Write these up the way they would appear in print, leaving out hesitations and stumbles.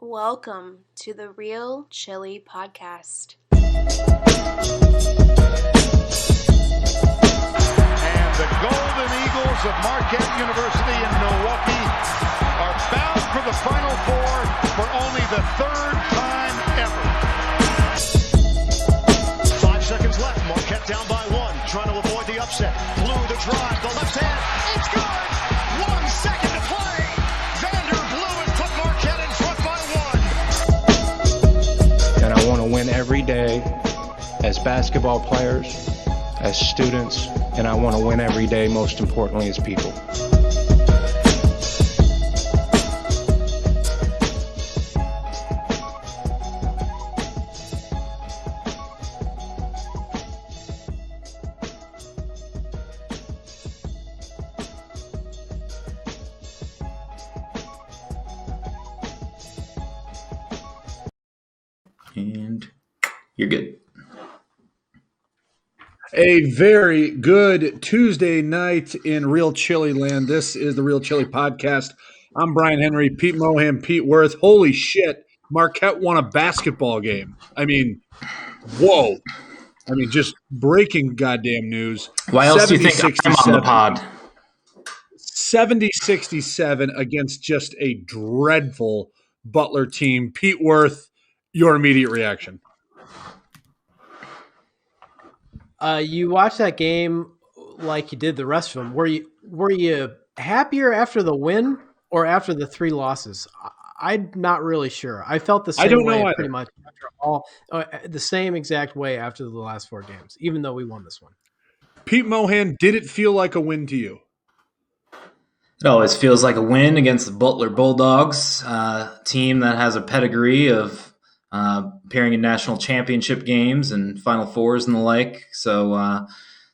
Welcome to the Real Chili Podcast. And the Golden Eagles of Marquette University in Milwaukee are bound for the Final Four for only the third time ever. 5 seconds left. Marquette down by one, trying to avoid the upset. Blue the drive, the left hand. It's good. 1 second to play. Vander Blue has put Marquette in front by one. And I want to win every day as basketball players, as students, and I want to win every day, most importantly, as people. And you're good. A very good Tuesday night in Real Chili Land. This is the Real Chili Podcast. I'm Brian Henry, Pete Mohan, Pete Worth. Holy shit, Marquette won a basketball game. I mean, whoa. I mean, just breaking goddamn news. Why else do you think I'm on the pod? 70-67 against just a dreadful Butler team. Pete Worth, your immediate reaction. You watched that game like you did the rest of them. Were you happier after the win or after the 3 losses? I'm not really sure. I felt the same way pretty much after all, the same exact way after the last 4 games, even though we won this one. Pete Mohan, did it feel like a win to you? It always feels like a win against the Butler Bulldogs, team that has a pedigree of appearing in national championship games and Final Fours and the like. So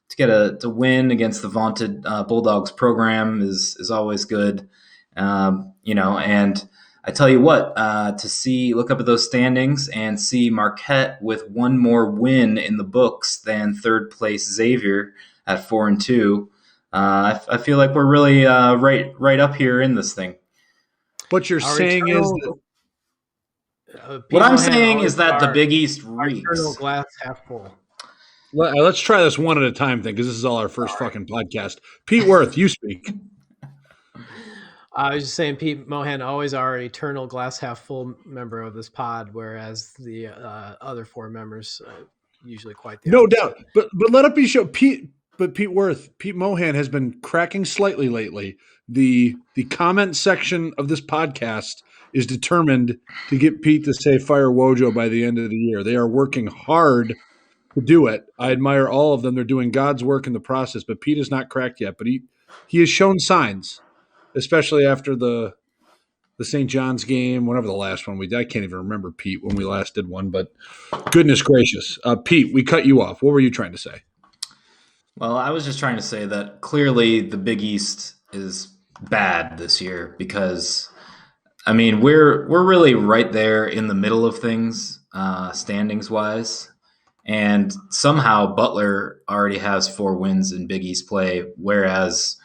to get to win against the vaunted Bulldogs program is always good. And I tell you what, look up at those standings and see Marquette with one more win in the books than third place Xavier at 4-2. I feel like we're really right up here in this thing. What you're saying is that what I'm saying is that the Big East reeks. Glass half full. Let's try this one at a time thing, because this is all our first fucking podcast. Pete Worth, you speak. I was just saying, Pete Mohan, always our eternal glass half full member of this pod, whereas the other 4 members usually quite the opposite. Doubt. But let it be shown. Pete Worth, Pete Mohan has been cracking slightly lately. The comment section of this podcast is determined to get Pete to say fire Wojo by the end of the year. They are working hard to do it. I admire all of them. They're doing God's work in the process, but Pete is not cracked yet. But he has shown signs, especially after the St. John's game, whenever the last one we did. I can't even remember, Pete, when we last did one, but goodness gracious. Pete, we cut you off. What were you trying to say? Well, I was just trying to say that clearly the Big East is bad this year because, I mean, we're really right there in the middle of things, standings wise, and somehow Butler already has 4 wins in Big East play, whereas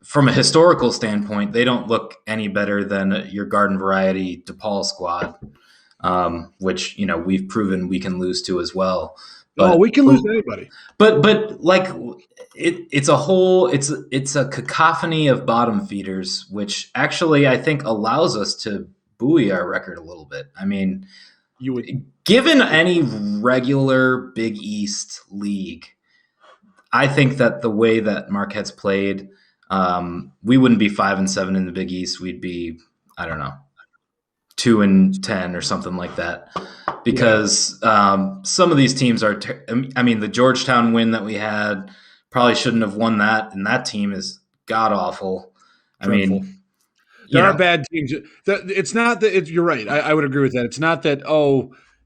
from a historical standpoint, they don't look any better than your garden variety DePaul squad, which we've proven we can lose to as well. But we can lose to anybody. But like it's a cacophony of bottom feeders, which actually I think allows us to buoy our record a little bit. I mean, given any regular Big East league, I think that the way that Marquette's played, we wouldn't be 5-7 in the Big East. We'd be, I don't know, 2-10 or something like that. Because some of these teams are the Georgetown win that we had probably shouldn't have won that, and that team is god-awful. Dreadful. There are bad teams. It's not that – you're right. I would agree with that. It's not that,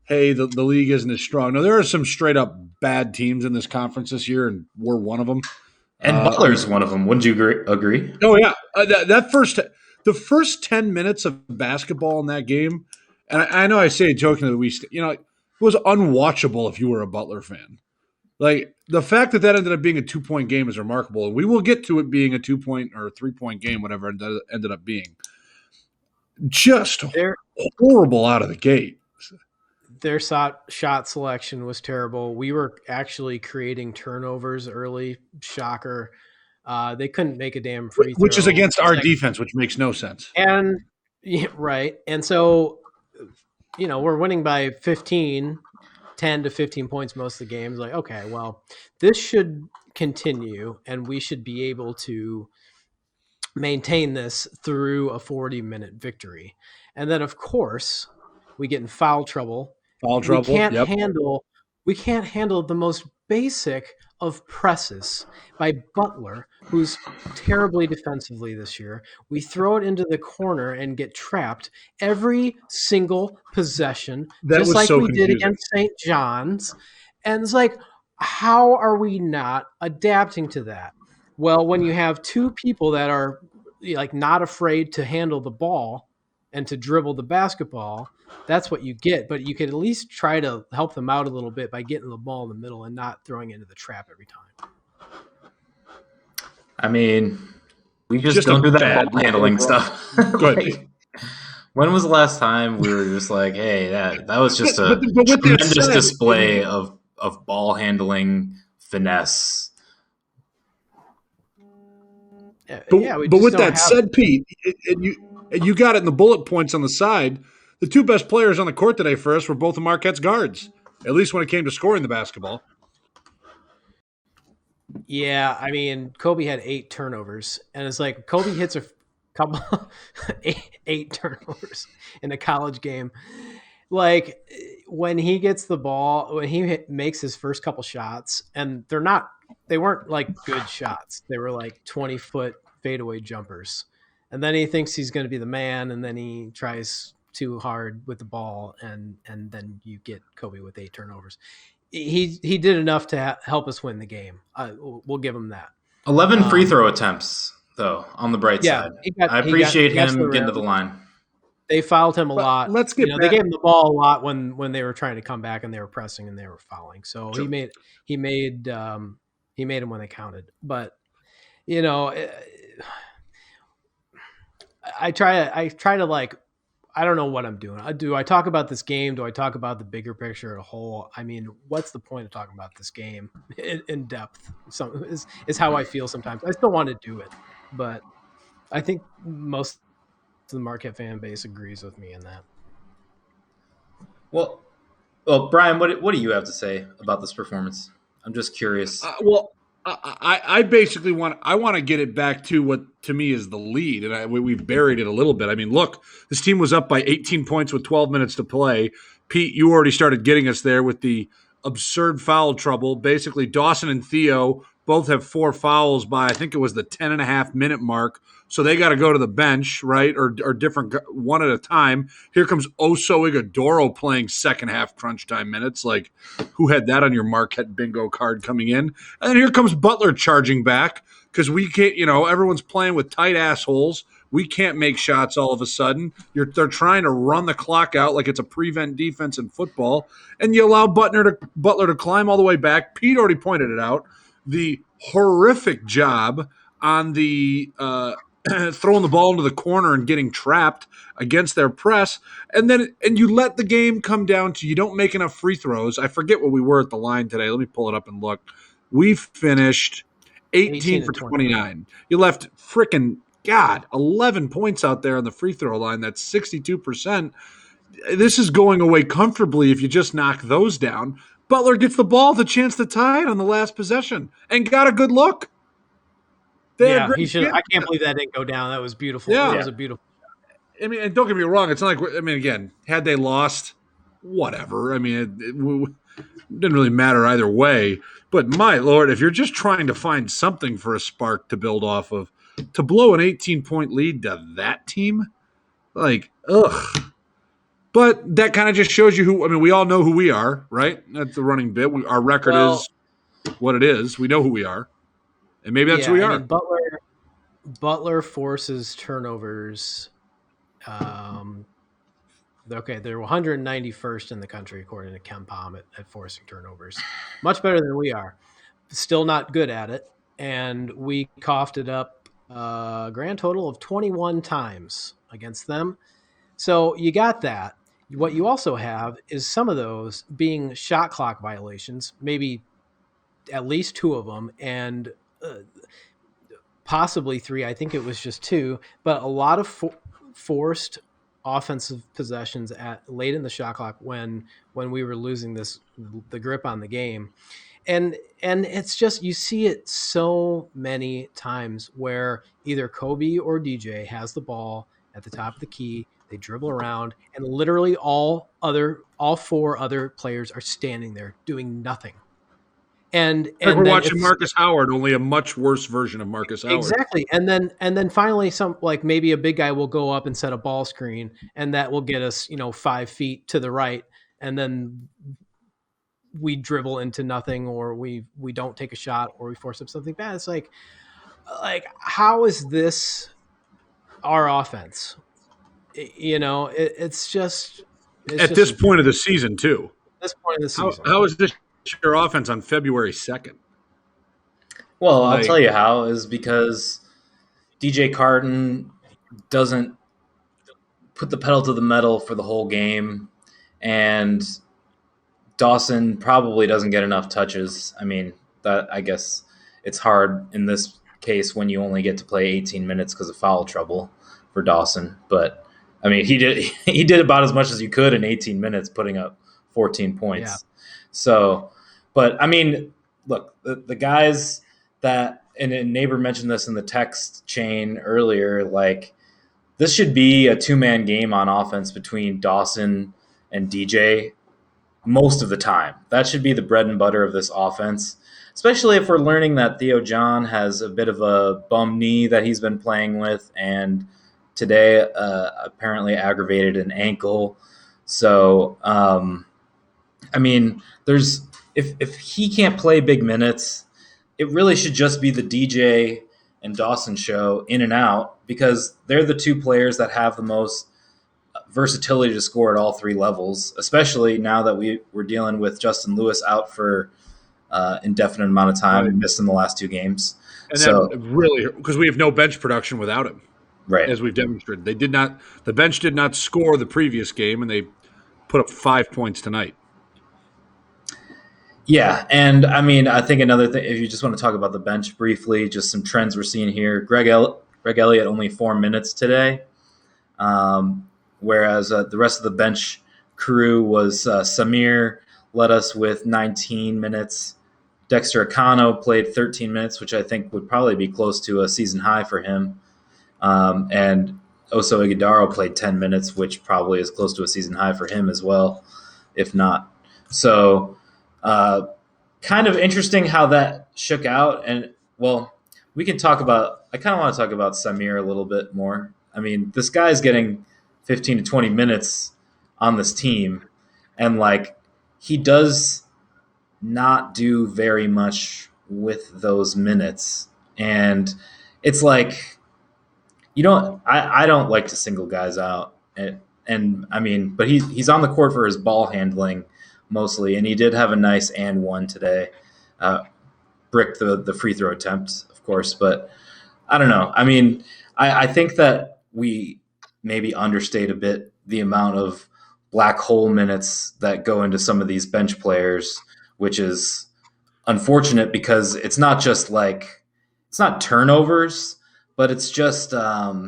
the league isn't as strong. No, there are some straight-up bad teams in this conference this year, and we're one of them. And Butler's one of them. Wouldn't you agree? Oh, yeah. The first 10 minutes of basketball in that game – and I know I say it jokingly, it was unwatchable if you were a Butler fan. Like, the fact that ended up being a 2-point game is remarkable. We will get to it being a 2-point or a 3-point game, whatever it ended up being. just Their horrible out of the gate. their shot selection was terrible. We were actually creating turnovers early. Shocker. They couldn't make a damn free throw. Which is against our defense, which makes no sense. And yeah, right. And so, we're winning by 10 to 15 points most of the games. Like, okay, well, this should continue and we should be able to maintain this through a 40-minute victory. And then, of course, we get in foul trouble. Foul trouble. We can't handle the most basic of presses by Butler, who's terribly defensively this year. We throw it into the corner and get trapped every single possession, just like we did against St. John's. And it's like, how are we not adapting to that? Well, when you have two people that are like not afraid to handle the ball and to dribble the basketball, that's what you get. But you could at least try to help them out a little bit by getting the ball in the middle and not throwing it into the trap every time. I mean, we just don't do that ball handling stuff. Good. When was the last time we were just like, hey, that was just a tremendous display of ball handling finesse? But with that said, Pete, you got it in the bullet points on the side. The two best players on the court today for us were both of Marquette's guards, at least when it came to scoring the basketball. Yeah, I mean, Kobe had 8 turnovers, and it's like Kobe hits a couple eight turnovers in a college game. Like when he gets the ball, when he makes his first couple shots, and they weren't like good shots. They were like 20-foot fadeaway jumpers. And then he thinks he's going to be the man, and then he tries too hard with the ball, and then you get Kobe with 8 turnovers. He did enough to help us win the game. We'll give him that. 11 free throw attempts, though, on the bright side. I appreciate him getting to the line. They fouled him a lot. Let's get back. They gave him the ball a lot when they were trying to come back and they were pressing and they were fouling. So sure. he made them when they counted. But I try to like, I don't know what I'm doing. Do I talk about this game? Do I talk about the bigger picture as a whole? I mean, what's the point of talking about this game in depth? Is how I feel sometimes. I still want to do it, but I think most of the Marquette fan base agrees with me in that. Well, Brian, what do you have to say about this performance? I'm just curious. I basically want to get it back to what to me is the lead, and we've buried it a little bit. I mean, look, this team was up by 18 points with 12 minutes to play. Pete, you already started getting us there with the absurd foul trouble. Basically, Dawson and Theo both have 4 fouls by, I think it was the 10.5-minute mark. So they got to go to the bench, right, or different one at a time. Here comes Oso Ighodaro playing second half crunch time minutes. Like, who had that on your Marquette bingo card coming in? And then here comes Butler charging back because we can't, everyone's playing with tight assholes. We can't make shots all of a sudden. They're trying to run the clock out like it's a prevent defense in football. And you allow Butler to climb all the way back. Pete already pointed it out. The horrific job on the throwing the ball into the corner and getting trapped against their press. And you let the game come down to you don't make enough free throws. I forget what we were at the line today. Let me pull it up and look. We finished 18 for 29. You left frickin' 11 points out there on the free throw line. That's 62%. This is going away comfortably if you just knock those down. Butler gets the ball, the chance to tie it on the last possession, and got a good look. He should. I can't believe that didn't go down. That was beautiful. Yeah. That was a beautiful shot. I mean, and don't get me wrong. It's not like, again, had they lost, whatever. I mean, it didn't really matter either way. But my Lord, if you're just trying to find something for a spark to build off of, to blow an 18-point lead to that team, like, ugh. But that kind of just shows you we all know who we are, right? That's the running bit. Our record is what it is. We know who we are. And maybe that's who we are. I mean, Butler forces turnovers. Okay, they're 191st in the country, according to KenPom, at forcing turnovers. Much better than we are. Still not good at it. And we coughed it up a grand total of 21 times against them. So you got that. What you also have is some of those being shot clock violations, maybe at least 2 of them, and possibly 3. I think it was just 2, but a lot of forced offensive possessions at late in the shot clock when we were losing the grip on the game. And it's just, you see it so many times where either Kobe or DJ has the ball at the top of the key, they dribble around, and literally all 4 other players are standing there doing nothing. And we're watching Marcus Howard, only a much worse version of Marcus Howard. Exactly. And then finally maybe a big guy will go up and set a ball screen, and that will get us, 5 feet to the right, and then we dribble into nothing, or we don't take a shot, or we force up something bad. It's like how is this our offense? It's just at this point of the season too. This point of the season. How is this your offense on February 2nd? Well, I'll tell you how, is because DJ Carton doesn't put the pedal to the metal for the whole game, and Dawson probably doesn't get enough touches. I mean, that, I guess it's hard in this case when you only get to play 18 minutes because of foul trouble for Dawson. But I mean, he did about as much as you could in 18 minutes, putting up 14 points. Yeah. So, but I mean, look, the guys that, and a neighbor mentioned this in the text chain earlier, like, this should be a 2-man game on offense between Dawson and DJ most of the time. That should be the bread and butter of this offense, especially if we're learning that Theo John has a bit of a bum knee that he's been playing with, and today apparently aggravated an ankle. So, I mean, if he can't play big minutes, it really should just be the DJ and Dawson show in and out, because they're the 2 players that have the most versatility to score at all 3 levels, especially now that we're dealing with Justin Lewis out for indefinite amount of time and missed in the last 2 games. And so really, because we have no bench production without him, right? As we've demonstrated, the bench did not score the previous game, and they put up 5 points tonight. Yeah, and I mean, I think another thing, if you just want to talk about the bench briefly, just some trends we're seeing here. Greg Elliott only 4 minutes today, whereas the rest of the bench crew was Samir led us with 19 minutes. Dexter Akano played 13 minutes, which I think would probably be close to a season high for him. And Oso Ighodaro played 10 minutes, which probably is close to a season high for him as well, if not. So kind of interesting how that shook out. And, well, we can talk about – I kind of want to talk about Samir a little bit more. I mean, this guy's getting 15 to 20 minutes on this team, and, like, he does not do very much with those minutes. And it's like – I don't like to single guys out, and I mean, but he's on the court for his ball handling mostly, and he did have a nice and one today, bricked the free throw attempt, of course, but I don't know. I mean, I think that we maybe understate a bit the amount of black hole minutes that go into some of these bench players, which is unfortunate because it's not just like it's not turnovers. But it's just, lack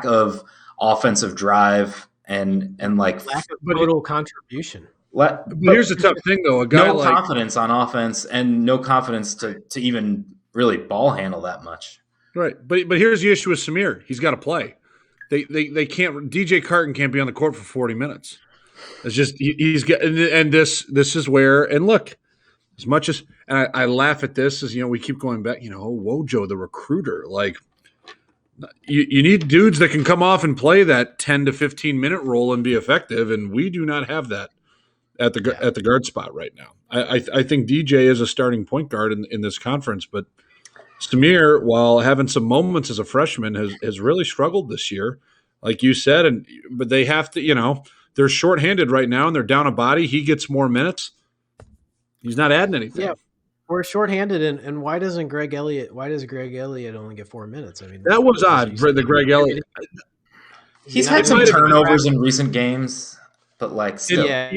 of offensive drive and like lack of total contribution. But here's the tough thing, though: no confidence on offense and no confidence to even really ball handle that much. Right, but here's the issue with Samir: he's got to play. They can't. DJ Carton can't be on the court for 40 minutes. It's just he's getting, and this is where, and look. As much as, and I laugh at this, as we keep going back, Wojo, the recruiter, like you need dudes that can come off and play that 10 to 15 minute role and be effective, and we do not have that at the guard spot right now. I think DJ is a starting point guard in this conference, but Samir, while having some moments as a freshman, has really struggled this year, like you said, but they have to, they're shorthanded right now and they're down a body. He gets more minutes. He's not adding anything. Yeah, we're shorthanded, and why does Greg Elliott only get 4 minutes? I mean, that was odd for the Greg Elliott. He's Yeah, had some might have been turnovers in recent games, but like still. Yeah,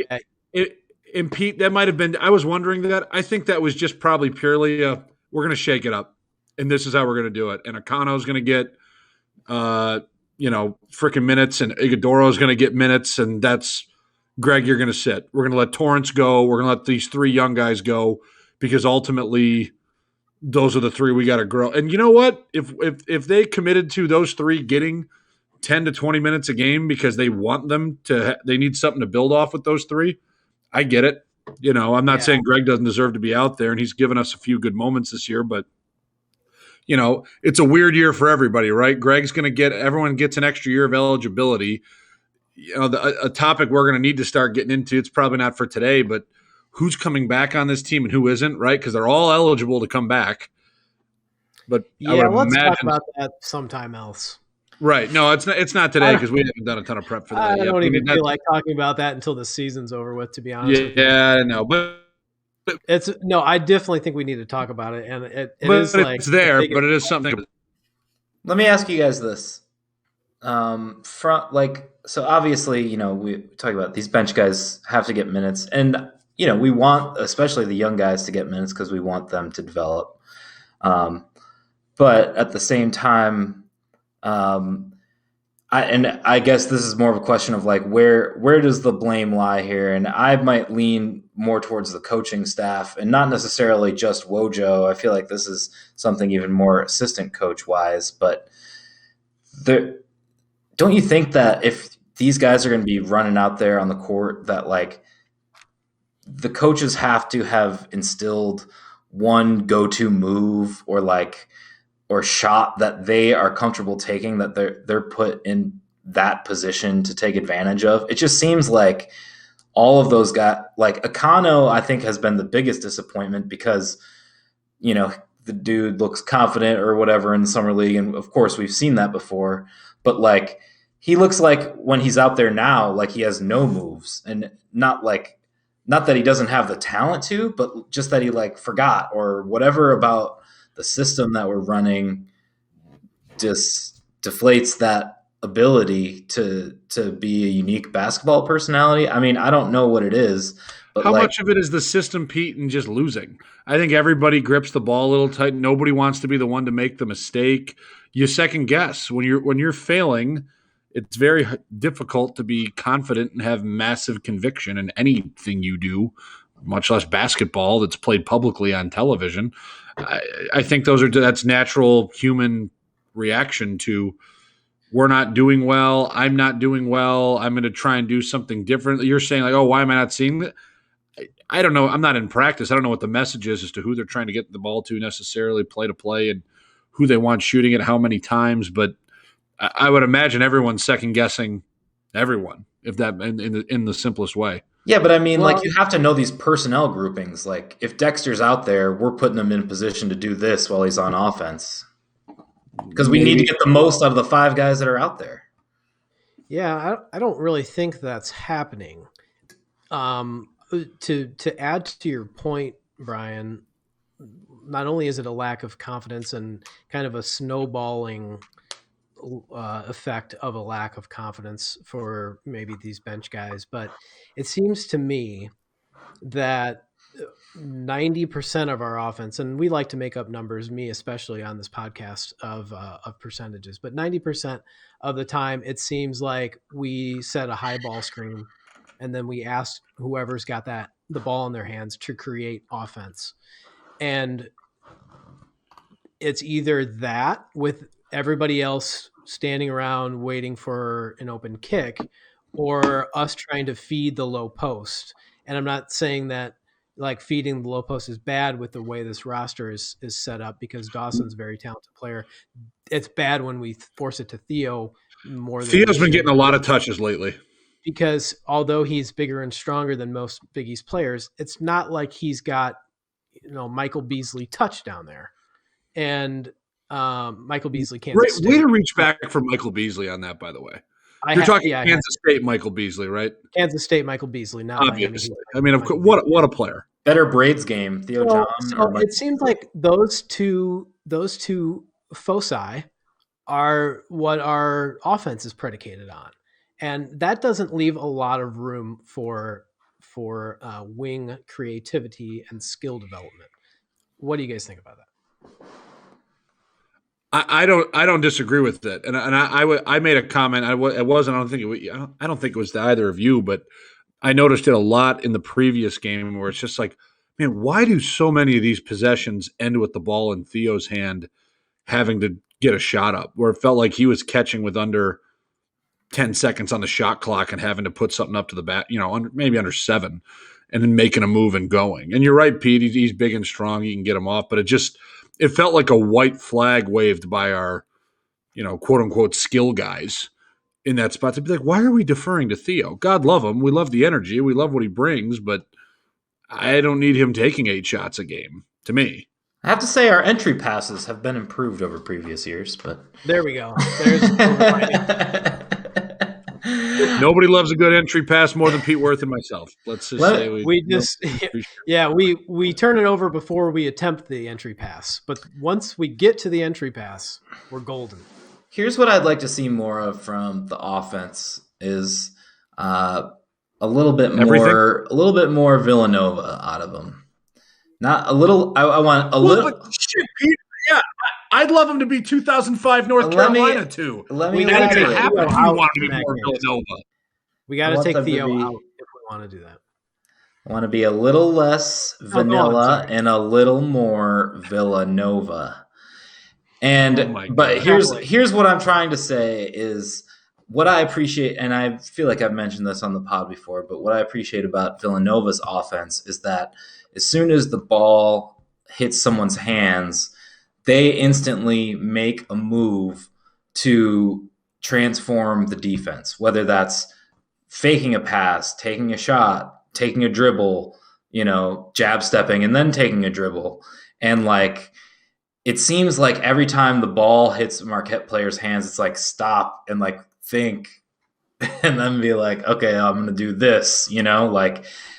And Pete, that might have been. I was wondering that. I think that was just probably purely we're going to shake it up, and this is how we're going to do it. And Akano's going to get, freaking minutes, and Iguodoro's going to get minutes, and that's Greg. You're going to sit. We're going to let Torrance go. We're going to let these three young guys go because ultimately, those are the three we got to grow. And you know what? If they committed to those three getting 10 to 20 minutes a game because they want them to, they need something to build off with those three. I get it. I'm not saying Greg doesn't deserve to be out there, and he's given us a few good moments this year, but it's a weird year for everybody, right? Greg's going to everyone gets an extra year of eligibility. A topic we're going to need to start getting into, it's probably not for today, but who's coming back on this team and who isn't, right? Because they're all eligible to come back. But let's talk about that sometime else. Right. No, it's not today because we haven't done a ton of prep for that I yet. don't even feel like talking about that until the season's over with, to be honest with you. Yeah, I know. But I definitely think we need to talk about it. And it's there, but it is something. Let me ask you guys this. So obviously, we talk about these bench guys have to get minutes, and we want especially the young guys to get minutes because we want them to develop. But at the same time, I guess this is more of a question of like where does the blame lie here? And I might lean more towards the coaching staff and not necessarily just Wojo. I feel like this is something even more assistant coach wise. But don't you think that if these guys are going to be running out there on the court, that like the coaches have to have instilled one go-to move or shot that they are comfortable taking, that they're put in that position to take advantage of? It just seems like all of those guys, like Akano, I think has been the biggest disappointment because, the dude looks confident or whatever in the summer league. And of course we've seen that before, but like, he looks like when he's out there now, like he has no moves, and not that he doesn't have the talent to, but just that he like forgot or whatever about the system that we're running just deflates that ability to be a unique basketball personality. I mean, I don't know what it is, but how much of it is the system, Pete, and just losing? I think everybody grips the ball a little tight. Nobody wants to be the one to make the mistake. You second guess when you're failing. It's very difficult to be confident and have massive conviction in anything you do, much less basketball that's played publicly on television. I think that's natural human reaction to we're not doing well. I'm not doing well. I'm going to try and do something different. You're saying like, oh, why am I not seeing that? I don't know. I'm not in practice. I don't know what the message is as to who they're trying to get the ball to necessarily, play to play, and who they want shooting it how many times. But I would imagine everyone's second guessing everyone, if that in the simplest way. Yeah, but I mean, like you have to know these personnel groupings. Like if Dexter's out there, we're putting him in position to do this while he's on offense because we need to get the most out of the five guys that are out there. Yeah, I don't really think that's happening. To add to your point, Brian, not only is it a lack of confidence and kind of a snowballing effect of a lack of confidence for maybe these bench guys, but it seems to me that 90% of our offense, and we like to make up numbers, me especially on this podcast of percentages, but 90% of the time it seems like we set a high ball screen and then we ask whoever's got the ball in their hands to create offense. And it's either that with everybody else standing around waiting for an open kick, or us trying to feed the low post. And I'm not saying that like feeding the low post is bad with the way this roster is set up, because Dawson's a very talented player. It's bad when we force it to Theo more. Theo's been getting a lot of touches lately. Because although he's bigger and stronger than most Big East players, it's not like he's got, Michael Beasley touch down there. And Michael Beasley can't. Way to reach back for Michael Beasley on that, by the way. You're talking Kansas State Michael Beasley, right? Kansas State Michael Beasley, not obviously. I mean, what a player. Better Braids game, Theo John. So it seems like those two foci are what our offense is predicated on, and that doesn't leave a lot of room for wing creativity and skill development. What do you guys think about that? I don't disagree with it, and I made a comment. It wasn't. I don't think it was to either of you, but I noticed it a lot in the previous game where it's just like, man, why do so many of these possessions end with the ball in Theo's hand, having to get a shot up, where it felt like he was catching with under 10 seconds on the shot clock and having to put something up to the bat, maybe under 7, and then making a move and going. And you're right, Pete. He's big and strong. He can get him off, but it felt like a white flag waved by our, quote unquote skill guys in that spot to be like, why are we deferring to Theo? God love him. We love the energy. We love what he brings, but I don't need him taking 8 shots a game, to me. I have to say our entry passes have been improved over previous years, but there we go. There's nobody loves a good entry pass more than Pete Worth and myself. Let's just say we turn it over before we attempt the entry pass. But once we get to the entry pass, we're golden. Here's what I'd like to see more of from the offense is a little bit more Villanova out of them. Not a little. I want a little. Shit, Pete. Yeah, I'd love him to be 2005 North Carolina too. Let me. We got to happen if we want to be more Villanova. We got to take Theo out if we want to do that. I want to be a little less vanilla and a little more Villanova. But here's what I'm trying to say is what I appreciate, and I feel like I've mentioned this on the pod before, but what I appreciate about Villanova's offense is that as soon as the ball hits someone's hands, they instantly make a move to transform the defense, whether that's faking a pass, taking a shot, taking a dribble, jab stepping and then taking a dribble. And it seems like every time the ball hits Marquette players' hands, it's like stop and think and then be like, okay, I'm going to do this,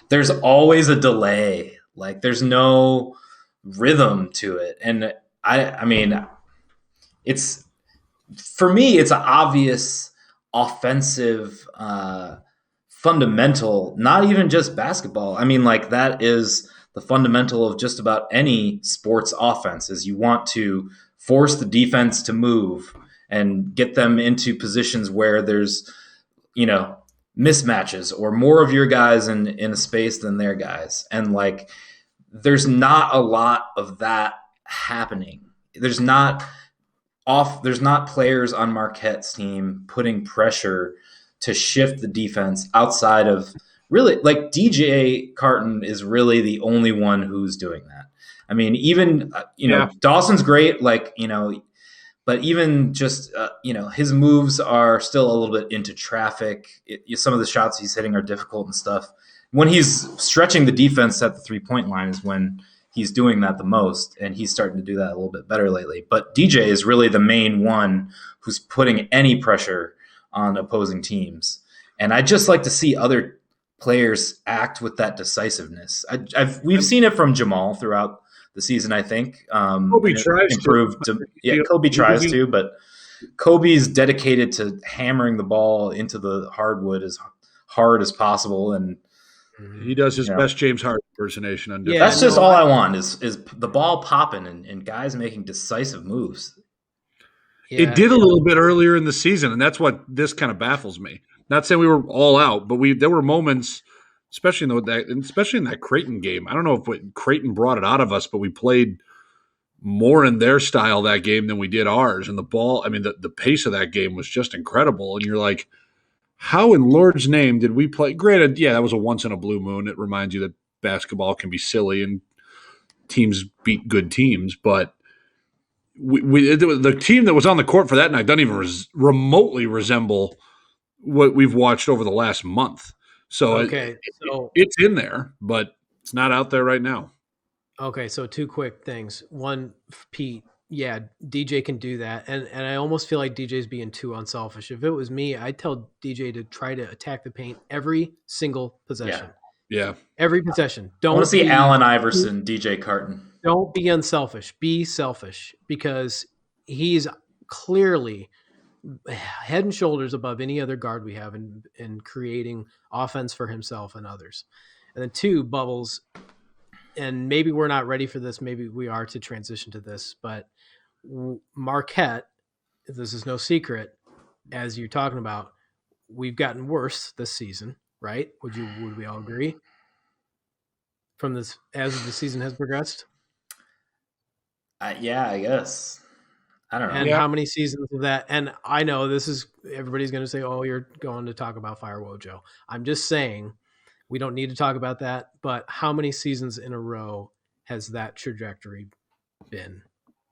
there's always a delay. There's no rhythm to it. And I mean, it's, for me, it's an obvious offensive fundamental, not even just basketball. I mean, that is the fundamental of just about any sports offense is you want to force the defense to move and get them into positions where there's, mismatches or more of your guys in a space than their guys. And there's not a lot of that happening. There's not players on Marquette's team putting pressure to shift the defense outside of really DJ Carton is really the only one who's doing that. I mean, even, Dawson's great, but even just, his moves are still a little bit into traffic. Some of the shots he's hitting are difficult and stuff. When he's stretching the defense at the 3-point line is when he's doing that the most, and he's starting to do that a little bit better lately. But DJ is really the main one who's putting any pressure on opposing teams. And I just like to see other players act with that decisiveness. We've seen it from Jamal throughout the season, I think. Kobe tries Kobe tries to, but Kobe's dedicated to hammering the ball into the hardwood as hard as possible, and he does his best James Harden impersonation. That's just all I want is the ball popping and guys making decisive moves. Yeah. It did a little bit earlier in the season, and that's what this kind of baffles me. Not saying we were all out, but there were moments, especially in that Creighton game. I don't know if Creighton brought it out of us, but we played more in their style that game than we did ours. And the ball, I mean, the pace of that game was just incredible. And you're like, how in Lord's name did we play? Granted, yeah, that was a once in a blue moon. It reminds you that basketball can be silly and teams beat good teams. But the team that was on the court for that night doesn't even remotely resemble what we've watched over the last month. So, it's in there, but it's not out there right now. Okay, so 2 quick things. One, Pete, yeah, DJ can do that. And I almost feel like DJ's being too unselfish. If it was me, I'd tell DJ to try to attack the paint every single possession. Yeah. Every possession. I want to see Allen Iverson, DJ Carton. Don't be unselfish. Be selfish, because he's clearly head and shoulders above any other guard we have in creating offense for himself and others. And then 2, Bubbles, and maybe we're not ready for this. Maybe we are to transition to this, but Marquette, this is no secret, as you're talking about, we've gotten worse this season, right? Would we all agree? From this, as the season has progressed? Yeah, I guess. I don't know. And how many seasons of that? And I know this is, everybody's going to say, oh, you're going to talk about Fire Wojo. I'm just saying we don't need to talk about that, but how many seasons in a row has that trajectory been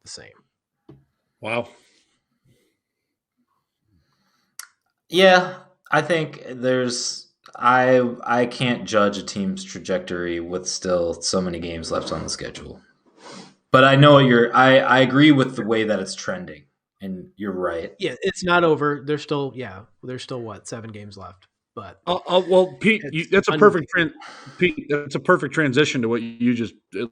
the same? Wow. Yeah, I think I can't judge a team's trajectory with still so many games left on the schedule. But I know I agree with the way that it's trending, and you're right. Yeah, it's not over. There's still what, 7 games left. But well, Pete, that's a perfect Pete. That's a perfect transition to what you just, at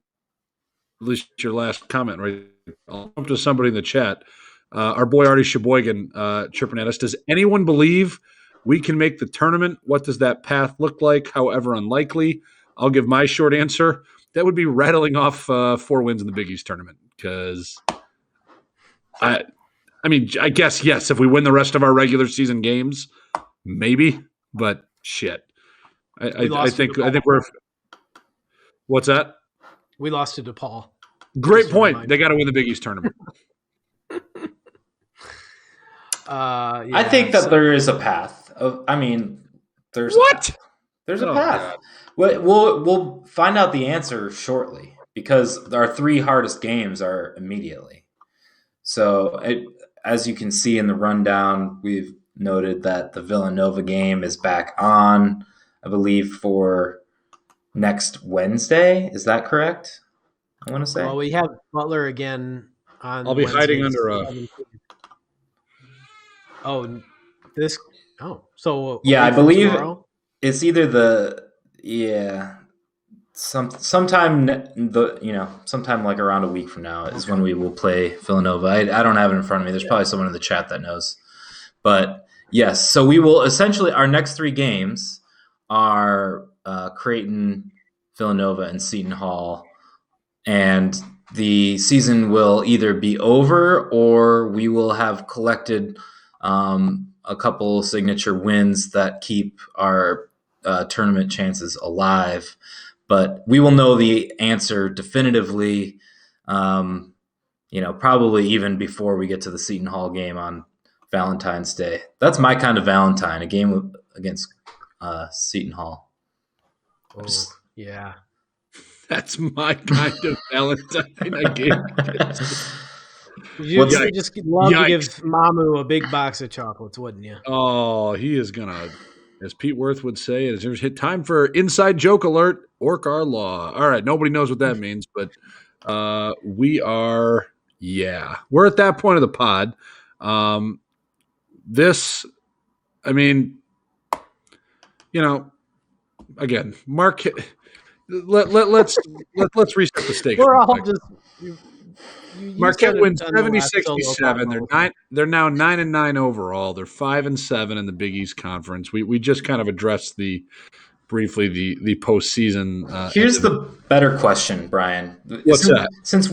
least your last comment, right? I'll jump to somebody in the chat. Our boy Artie Sheboygan chirping at us. Does anyone believe we can make the tournament? What does that path look like? However unlikely. I'll give my short answer. That would be rattling off 4 wins in the Big East tournament. Because I mean, I guess yes. If we win the rest of our regular season games, maybe. But shit, I think we're. What's that? We lost to DePaul. Great point. They got to win the Big East tournament. I think that there is a path. There's what? There's a path. We'll find out the answer shortly because our 3 hardest games are immediately. So as you can see in the rundown, we've noted that the Villanova game is back on, I believe, for next Wednesday. Is that correct? I want to say. Well, we have Butler again on. I'll be hiding under a. So yeah, I believe it's either sometime like around a week from now is when we will play Villanova. I don't have it in front of me. There's probably someone in the chat that knows, but yes. So we will essentially, our next 3 games are Creighton, Villanova, and Seton Hall, and the season will either be over or we will have collected a couple signature wins that keep our tournament chances alive. But we will know the answer definitively, probably even before we get to the Seton Hall game on Valentine's Day. That's my kind of Valentine, a game against Seton Hall. Oh, yeah. That's my kind of Valentine, a game. You'd just love to give Mamu a big box of chocolates, wouldn't you? Oh, he is going to, as Pete Worth would say, it's hit time for inside joke alert, Orcar Law. All right, nobody knows what that means, but we're at that point of the pod. Again, Marquette. Let's reset the stakes. We're all just. Marquette wins 70-67. They're now 9-9 overall. They're 5-7 in the Big East Conference. We just kind of addressed briefly the postseason. Here's the better question, Brian. What's that? Since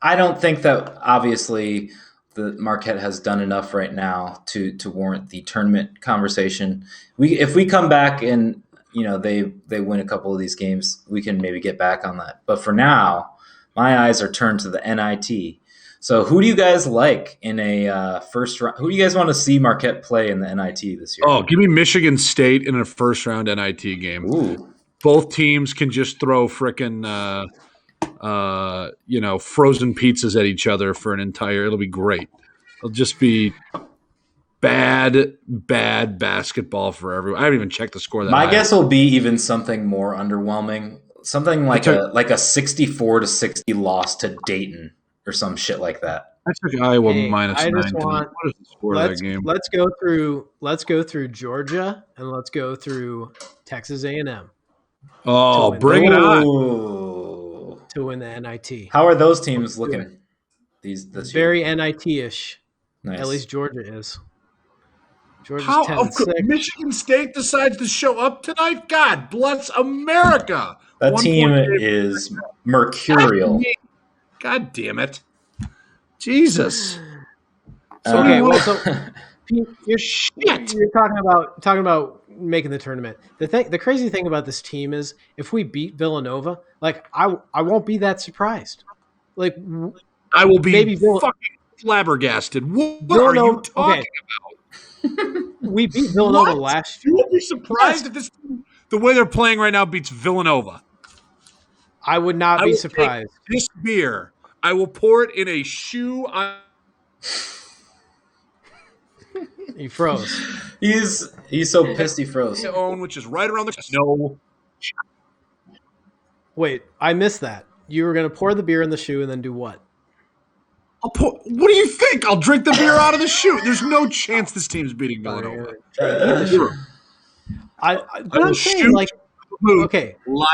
I don't think that obviously the Marquette has done enough right now to warrant the tournament conversation. If we come back and they win a couple of these games, we can maybe get back on that. But for now, my eyes are turned to the NIT. So who do you guys like in a first round? Who do you guys want to see Marquette play in the NIT this year? Oh, give me Michigan State in a first round NIT game. Ooh. Both teams can just throw frickin' frozen pizzas at each other for an entire. It'll be great. It'll just be bad basketball for everyone. I haven't even checked the score. My guess will be even something more underwhelming. Something like a 64-60 loss to Dayton or some shit like that. I took Iowa minus 9. What is the score of that game? Let's go through Georgia and let's go through Texas A&M. Oh, bring it on! To win the NIT. How are those teams looking? This very year? NIT-ish Nice. At least Georgia is. Georgia's How 10-6. Michigan State decides to show up tonight? God bless America. That 1 team point game. is mercurial. God damn it. Jesus. Okay, Uh, well, so Pete, you're talking about making the tournament. The crazy thing about this team is if we beat Villanova, like I won't be that surprised. Like I will be maybe fucking flabbergasted. What Villanova, are you talking okay. We beat Villanova last year. You would be surprised if this team, the way they're playing right now, beats Villanova. I would not be surprised. This beer, I will pour it in a shoe. He froze. He's so pissed he froze. Own, which is right around the no. Wait, I missed that. You were going to pour the beer in the shoe and then do what? What do you think? I'll drink the beer out of the shoe. There's no chance this team's beating Villanova. I'm saying, like, okay, live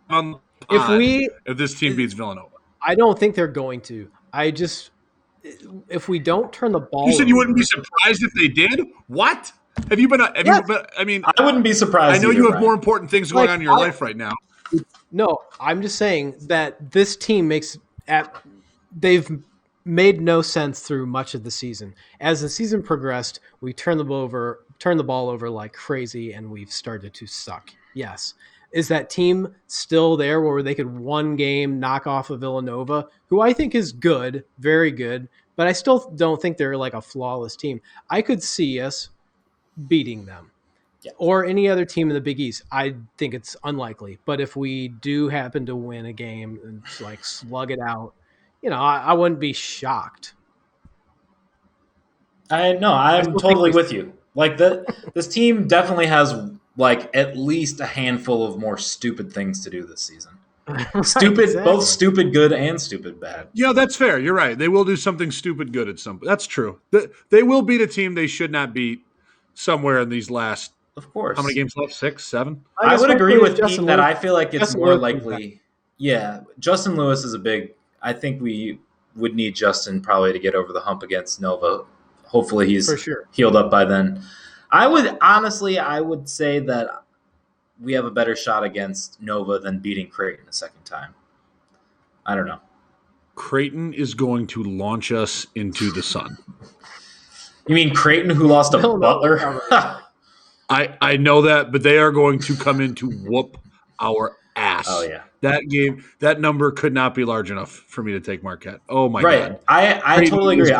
on the pod if this team beats Villanova. I don't think they're going to. If we don't turn the ball, you said you wouldn't be surprised if they did. What? Have you been? I mean, I wouldn't be surprised. I know you have more important things going on in your life right now. No, I'm just saying that this team they've made no sense through much of the season. As the season progressed, we turned the ball over like crazy, and we've started to suck. Yes. Is that team still there where they could one game knock off of Villanova, who I think is good, very good, but I still don't think they're like a flawless team. I could see us beating them. Yeah. Or any other team in the Big East. I think it's unlikely. But if we do happen to win a game and like slug it out, I wouldn't be shocked. I'm totally with you. Like this team definitely has like at least a handful of more stupid things to do this season. Stupid, exactly. Both stupid good and stupid bad. Yeah, that's fair. You're right. They will do something stupid good at some. That's true. They will beat a team they should not beat somewhere in these last. Of course. How many games left? 6, 7? I would agree with Pete that I feel like it's more likely. Yeah, Justin Lewis is a big. I think we would need Justin probably to get over the hump against Nova. Hopefully he's healed up by then. I would say that we have a better shot against Nova than beating Creighton a second time. I don't know. Creighton is going to launch us into the sun. You mean Creighton, who lost to Butler? I know that, but they are going to come in to whoop our ass. Oh, yeah. That game, that number could not be large enough for me to take Marquette. Oh, my God. I totally agree.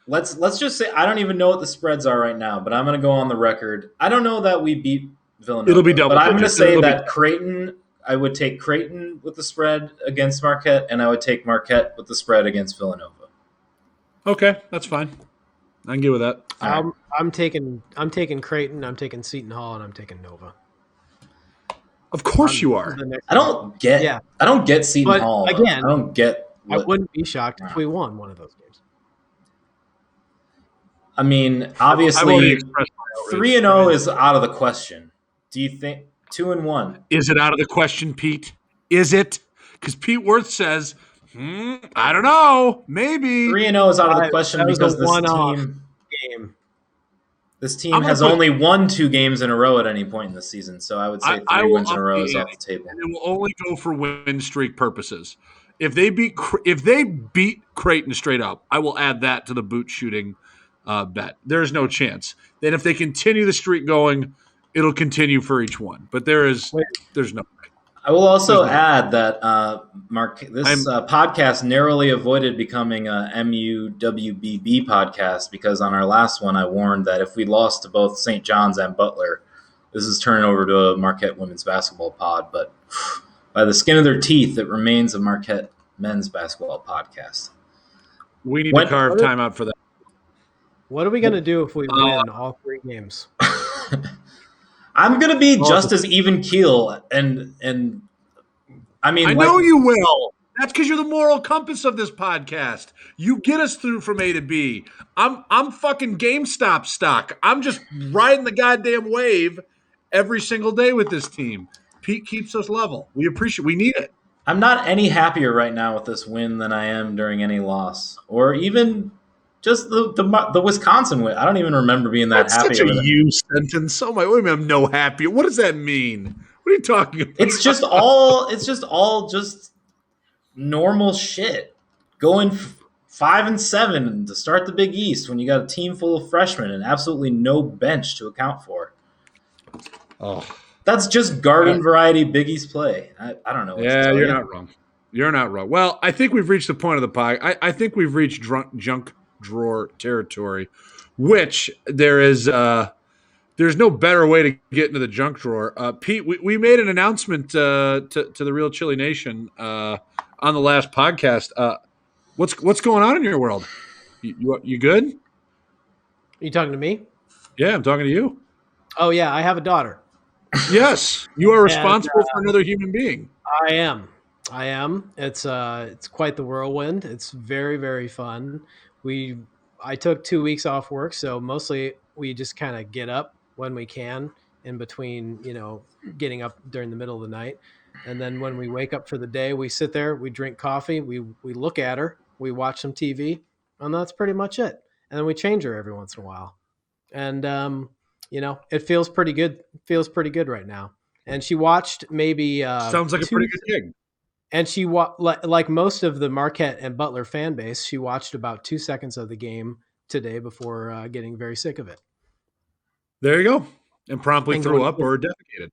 Let's just say I don't even know what the spreads are right now, but I'm going to go on the record. I don't know that we beat Villanova. It'll be double. But I'm going to say that Creighton, I would take Creighton with the spread against Marquette, and I would take Marquette with the spread against Villanova. Okay, that's fine. I can get with that. I'm taking Creighton, I'm taking Seton Hall, and I'm taking Nova. Of course you are. I don't get Seton Hall. Again, I don't get. I wouldn't be shocked if we won one of those games. I mean, obviously, 3-0 is out of the question. Do you think 2-1? Is it out of the question, Pete? Is it? Because Pete Worth says, I don't know, maybe 3-0 is out of the question because this team has only won 2 games in a row at any point in the season. So I would say 3 wins in a row is off the table. And it will only go for win streak purposes. If they beat Creighton straight up, I will add that to the boot shooting bet. There's no chance. Then if they continue the streak going, it'll continue for each one. But there's no way. I will also add that podcast narrowly avoided becoming a MUWBB podcast because on our last one I warned that if we lost to both St. John's and Butler, this is turning over to a Marquette women's basketball pod. But by the skin of their teeth, it remains a Marquette men's basketball podcast. We need to carve time out for that. What are we going to do if we win all 3 games? I'm going to be just as even keel and I mean, I know you will. That's because you're the moral compass of this podcast. You get us through from A to B. I'm fucking GameStop stock. I'm just riding the goddamn wave every single day with this team. Pete keeps us level. We appreciate. We need it. I'm not any happier right now with this win than I am during any loss, or even just the Wisconsin win. I don't even remember being that That's happy such a with it. you sentence. Oh my! Wait a minute, I'm no happy. What does that mean? What are you talking about? It's just all just normal shit. Going 5-7 to start the Big East when you got a team full of freshmen and absolutely no bench to account for. Oh, That's just garden variety Big East play. I don't know. What to tell you're you. not wrong. You're not wrong. Well, I think we've reached the point of the pie. I think we've reached junk drawer territory, which there's no better way to get into the junk drawer. Pete, we made an announcement to the Real Chili Nation on the last podcast. What's going on in your world? You good? Are you talking to me? Yeah, I'm talking to you. Oh yeah, I have a daughter. Yes, you are responsible for another human being. I am. It's quite the whirlwind. It's very, very fun. I took 2 weeks off work, so mostly we just kind of get up when we can in between, getting up during the middle of the night. And then when we wake up for the day, we sit there, we drink coffee, we look at her, we watch some TV, and that's pretty much it. And then we change her every once in a while. And it feels pretty good. Feels pretty good right now. And she watched maybe Sounds like a pretty good gig. And she like most of the Marquette and Butler fan base, she watched about 2 seconds of the game today before getting very sick of it. There you go. And promptly threw up or defecated.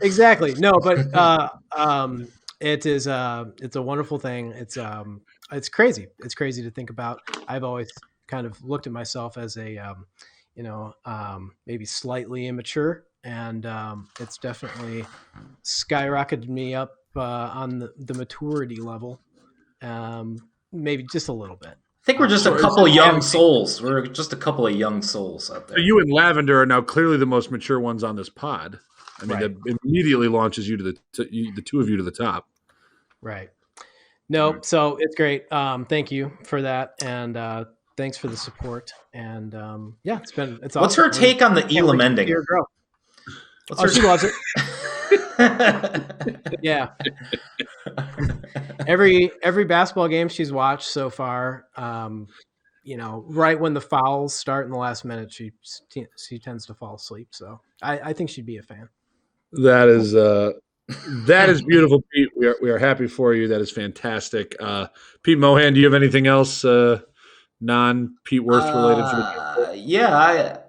Exactly. No, but it's a wonderful thing. It's crazy. It's crazy to think about. I've always kind of looked at myself as a maybe slightly immature, and it's definitely skyrocketed me up on the maturity level, maybe just a little bit. I think we're just a couple of young souls. We're just a couple of young souls out there. So you and Lavender are now clearly the most mature ones on this pod. I mean, Right. That immediately launches you to the two of you to the top. Right. No, so it's great. Thank you for that, and thanks for the support. And yeah, it's awesome. What's her take on the Elam ending? She loves it. Yeah. Every basketball game she's watched so far, right when the fouls start in the last minute, she tends to fall asleep. So I think she'd be a fan. That is beautiful, Pete. We are happy for you. That is fantastic. Pete Mohan, do you have anything else non-Pete Worth related?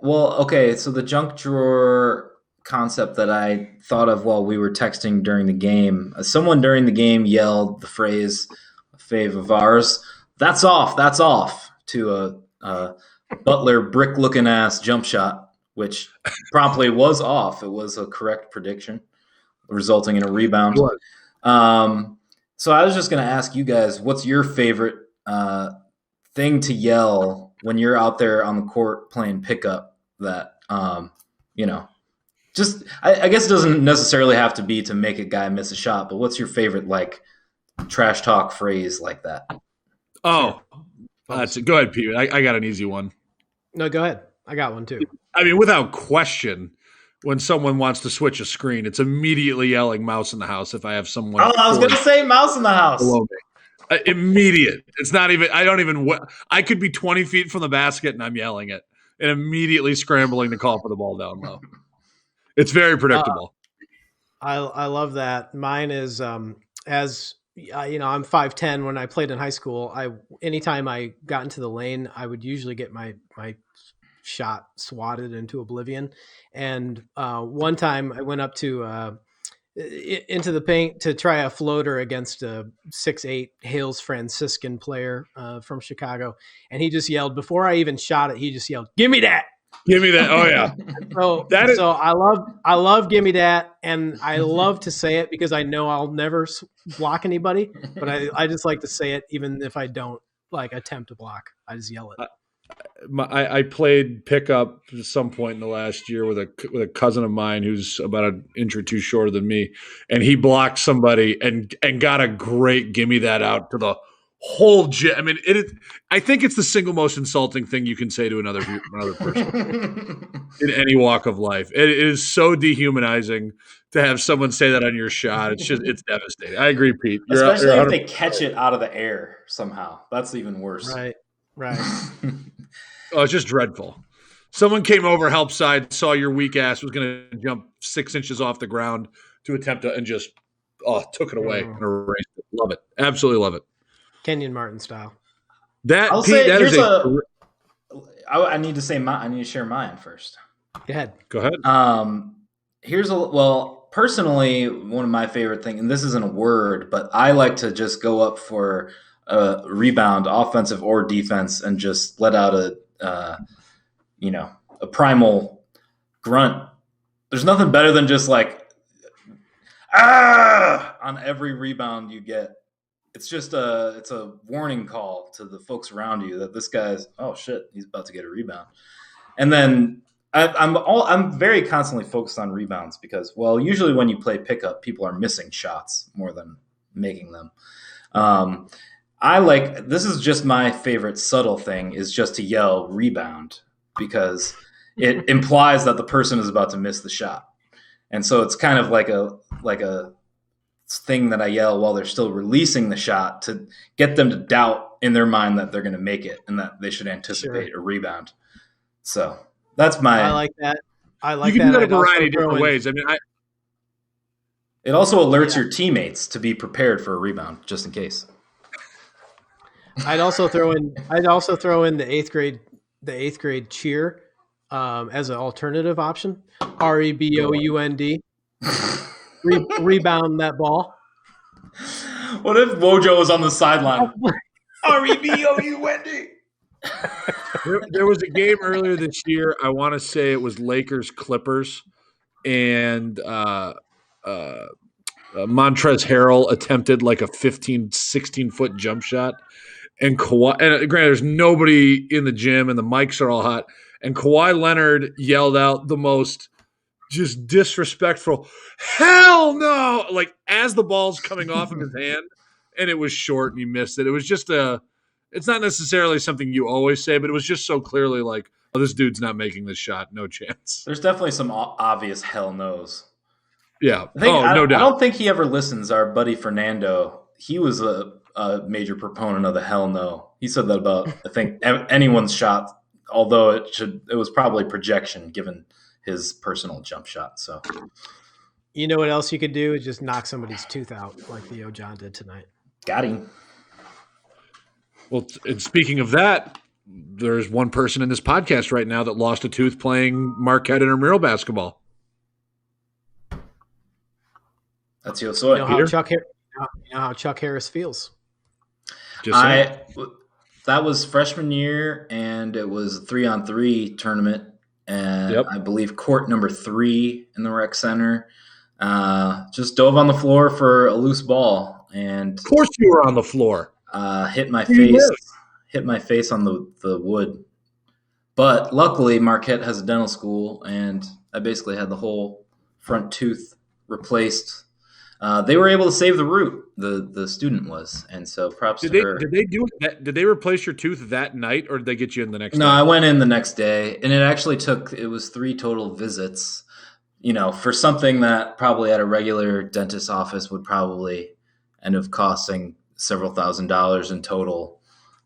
Okay. So the junk drawer concept that I thought of while we were texting during the game, someone during the game yelled the phrase, a fave of ours, that's off, to a Butler brick-looking ass jump shot, which promptly was off. It was a correct prediction, resulting in a rebound. So I was just going to ask you guys, what's your favorite thing to yell when you're out there on the court playing pickup that, just, I guess it doesn't necessarily have to be to make a guy miss a shot, but what's your favorite, like, trash talk phrase like that? Oh, go ahead, Pete. I got an easy one. No, go ahead. I got one too. I mean, without question, when someone wants to switch a screen, it's immediately yelling "mouse in the house." If I have someone, I was going to say mouse in the house. Below me. Immediate. It's not even. I don't even. I could be 20 feet from the basket and I'm yelling it, and immediately scrambling to call for the ball down low. It's very predictable. I love that. Mine is I'm 5'10". When I played in high school, anytime I got into the lane, I would usually get my shot swatted into oblivion. And one time I went up to into the paint to try a floater against a 6'8" Hales Franciscan player from Chicago, and he just yelled, before I even shot it, he just yelled, "Give me that! Give me that!" Oh yeah. So I love "Give me that," and I love to say it because I know I'll never block anybody, but I just like to say it even if I don't attempt to block. I just yell it. I played pickup at some point in the last year with a cousin of mine who's about an inch or two shorter than me, and he blocked somebody and got a great "give me that" out to the I mean, I think it's the single most insulting thing you can say to another person in any walk of life. It is so dehumanizing to have someone say that on your shot. It's devastating. I agree, Pete. Especially if they catch it out of the air somehow. That's even worse. Right. Oh, it's just dreadful. Someone came over, help side, saw your weak ass, was going to jump 6 inches off the ground to attempt to, and just took it away and erased it. Love it. Absolutely love it. Kenyon Martin style. I'll Pete, say that here's is I need to say I need to share mine first. Go ahead. Personally, one of my favorite things, and this isn't a word, but I like to just go up for a rebound, offensive or defense, and just let out a primal grunt. There's nothing better than just like on every rebound you get. It's just it's a warning call to the folks around you that this guy's, oh shit, he's about to get a rebound. And then I'm very constantly focused on rebounds because, well, usually when you play pickup, people are missing shots more than making them. This is just my favorite subtle thing is just to yell rebound because it implies that the person is about to miss the shot. And so it's kind of like a thing that I yell while they're still releasing the shot to get them to doubt in their mind that they're going to make it and that they should anticipate a rebound. So that's I like that. You can do that a variety of different ways. I mean, it also alerts your teammates to be prepared for a rebound just in case. I'd also throw in the eighth grade cheer as an alternative option. REBOUND. Rebound that ball. What if Wojo was on the sideline? REBOUND. There was a game earlier this year. I want to say it was Lakers Clippers, and Montrezl Harrell attempted like a 16-foot jump shot. And Kawhi, and granted, there's nobody in the gym, and the mics are all hot. And Kawhi Leonard yelled out the most just disrespectful, hell no! Like as the ball's coming off of his hand, and it was short, and he missed it. It was just it's not necessarily something you always say, but it was just so clearly like, oh, this dude's not making this shot, no chance. There's definitely some obvious hell no's. Yeah, no doubt. I don't think he ever listens. Our buddy Fernando, he was a major proponent of the hell no. He said that about I think anyone's shot, although it was probably projection given his personal jump shot. So, you know what else you could do is just knock somebody's tooth out like Theo John did tonight. Got him. Well, and speaking of that, there's one person in this podcast right now that lost a tooth playing Marquette intramural basketball. That's Yosoy. You know how Chuck Harris feels. That was freshman year, and it was a 3-on-3 tournament, and I believe court number 3 in the rec center. Just dove on the floor for a loose ball, and of course you were on the floor. Hit my face on the wood. But luckily, Marquette has a dental school, and I basically had the whole front tooth replaced. They were able to save the root. The student was, and so props to her. Did they do that? Did they replace your tooth that night, or did they get you in the next day? No, I went in the next day, and it was 3 total visits. You know, for something that probably at a regular dentist office would probably end up costing several $1,000s in total.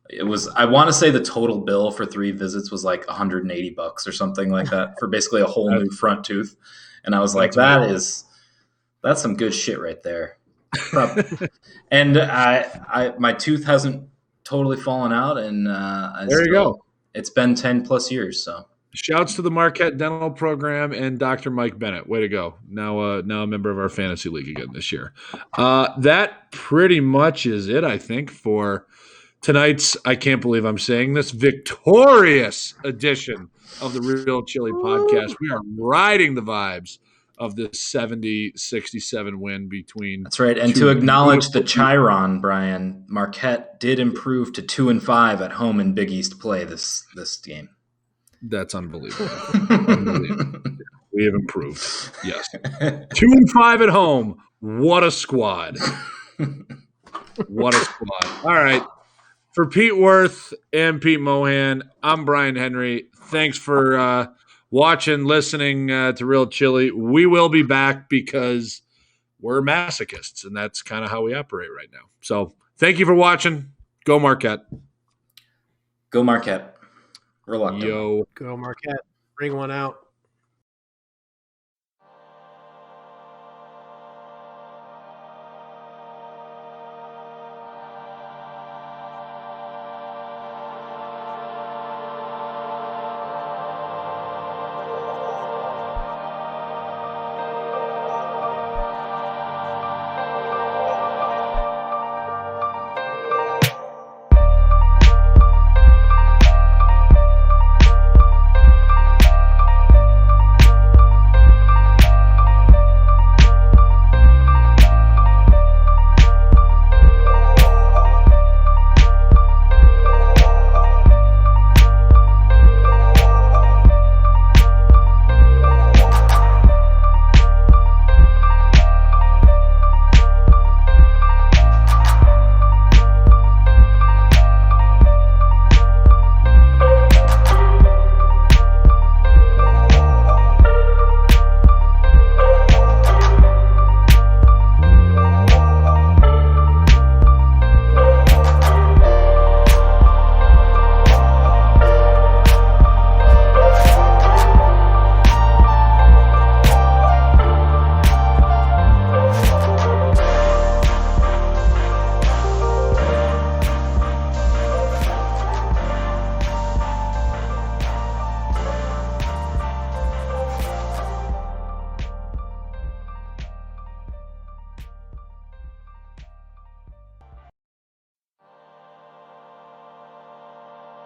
It was, I want to say the total bill for 3 visits was like $180 or something like that for basically a whole new front tooth. And I was like, that's some good shit right there. And my tooth hasn't totally fallen out, and there you go. It's been 10 plus years. So shouts to the Marquette Dental Program and Dr. Mike Bennett. Way to go! Now a member of our fantasy league again this year. That pretty much is it, I think, for tonight's. I can't believe I'm saying this victorious edition of the Real Chili Podcast. We are riding the vibes of this 70-67 win between. That's right. And to acknowledge the Chiron, Brian, Marquette did improve to 2-5 at home in Big East play this game. That's unbelievable. We have improved. Yes. 2-5 at home. What a squad. What a squad. All right. For Pete Worth and Pete Mohan, I'm Brian Henry. Thanks for watching, listening to Real Chili. We will be back because we're masochists, and that's kind of how we operate right now. So thank you for watching. Go Marquette. Go Marquette. Reluctant. Yo. Go Marquette. Bring one out.